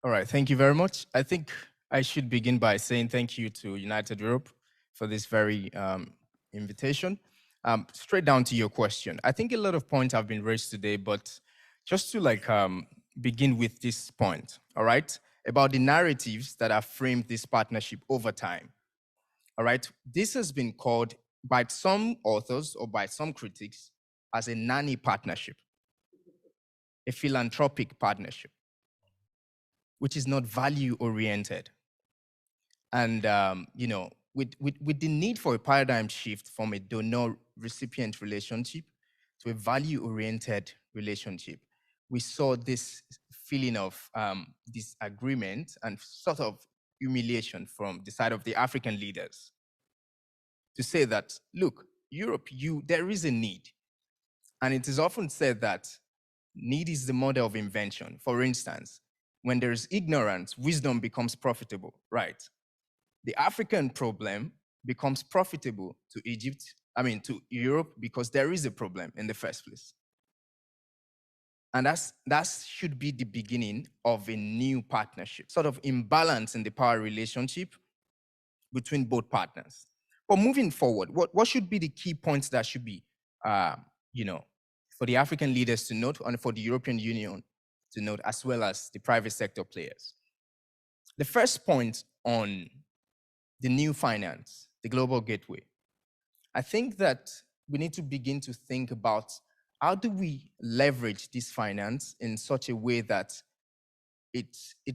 All right, thank you very much. I think I should begin by saying thank you to United Europe for this very invitation. Straight down to your question, I think a lot of points have been raised today, but just to begin with this point, all right, about the narratives that have framed this partnership over time. All right, this has been called by some authors or by some critics as a nanny partnership, a philanthropic partnership, which is not value oriented. And with the need for a paradigm shift from a donor recipient relationship to a value oriented relationship, we saw this feeling of disagreement and sort of humiliation from the side of the African leaders to say that, look, Europe, there is a need. And it is often said that need is the mother of invention. For instance, when there is ignorance, wisdom becomes profitable, right? The African problem becomes profitable to to Europe, because there is a problem in the first place. And that should be the beginning of a new partnership, sort of imbalance in the power relationship between both partners. But moving forward, what should be the key points that should be, for the African leaders to note and for the European Union to note, as well as the private sector players? The first point on the new finance, the global gateway, I think that we need to begin to think about how do we leverage this finance in such a way that it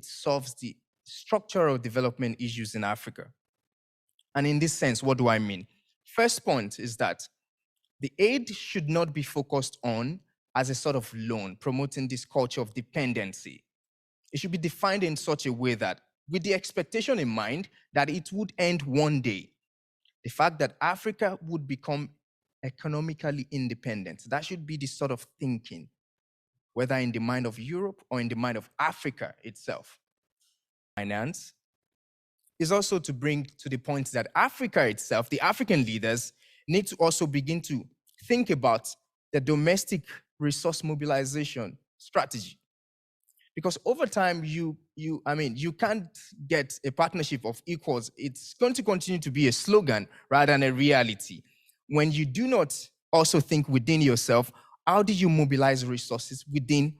solves the structural development issues in Africa. And in this sense, what do I mean? First point is that the aid should not be focused on as a sort of loan, promoting this culture of dependency. It should be defined in such a way that, with the expectation in mind that it would end one day. The fact that Africa would become economically independent, that should be the sort of thinking, whether in the mind of Europe or in the mind of Africa itself. Finance is also to bring to the point that Africa itself, the African leaders, need to also begin to think about the domestic resource mobilization strategy. Because over time, you can't get a partnership of equals. It's going to continue to be a slogan rather than a reality. When you do not also think within yourself, how do you mobilize resources within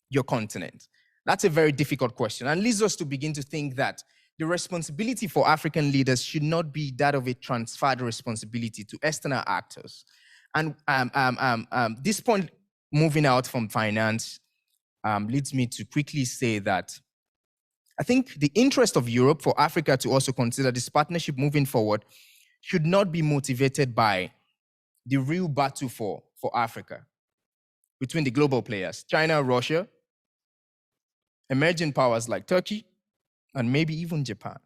your continent? That's a very difficult question, and leads us to begin to think that the responsibility for African leaders should not be that of a transferred responsibility to external actors. And this point, moving out from finance, leads me to quickly say that I think the interest of Europe for Africa to also consider this partnership moving forward should not be motivated by the real battle for Africa between the global players, China, Russia, emerging powers like Turkey, and maybe even Japan.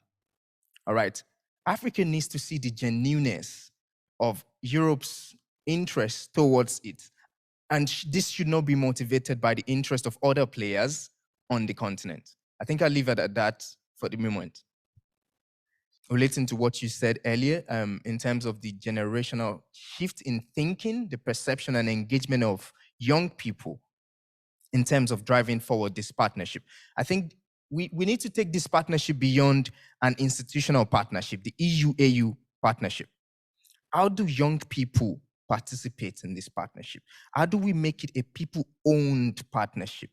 All right. Africa needs to see the genuineness of Europe's interest towards it. And this should not be motivated by the interest of other players on the continent. I think I'll leave it at that for the moment. Relating to what you said earlier, in terms of the generational shift in thinking, the perception and engagement of young people in terms of driving forward this partnership, I think we need to take this partnership beyond an institutional partnership, the EU-AU partnership. How do young people participate in this partnership? How do we make it a people-owned partnership?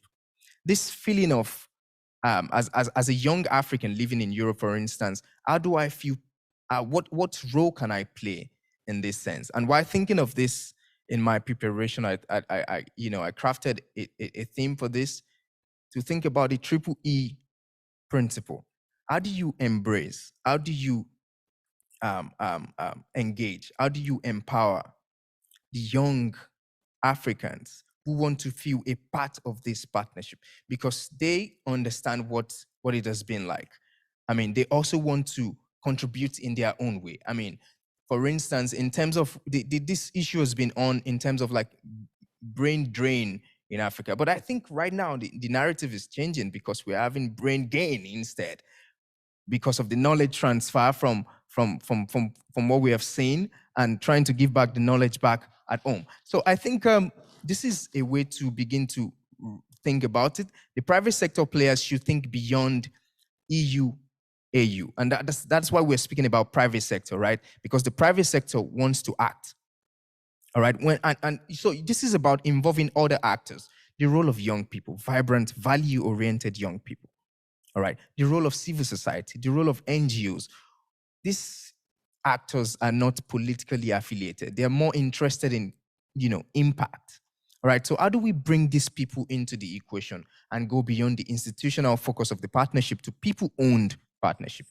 This feeling of, as a young African living in Europe, for instance, how do I feel? What role can I play in this sense? And while thinking of this in my preparation, I crafted a theme for this to think about the triple E principle. How do you embrace? How do you engage? How do you empower the young Africans who want to feel a part of this partnership, because they understand what it has been like? I mean, they also want to contribute in their own way. I mean, for instance, in terms of this issue has been on in terms of like brain drain in Africa. But I think right now the narrative is changing because we're having brain gain instead, because of the knowledge transfer from what we have seen and trying to give back the knowledge back at home. So I think this is a way to begin to think about it, the private sector players should think beyond EU, AU. And that's why we're speaking about private sector, right? Because the private sector wants to act. All right. And so this is about involving other actors, the role of young people, vibrant, value-oriented young people. All right. The role of civil society, the role of NGOs. These actors are not politically affiliated. They're more interested in, impact. All right. So how do we bring these people into the equation and go beyond the institutional focus of the partnership to people-owned partnership?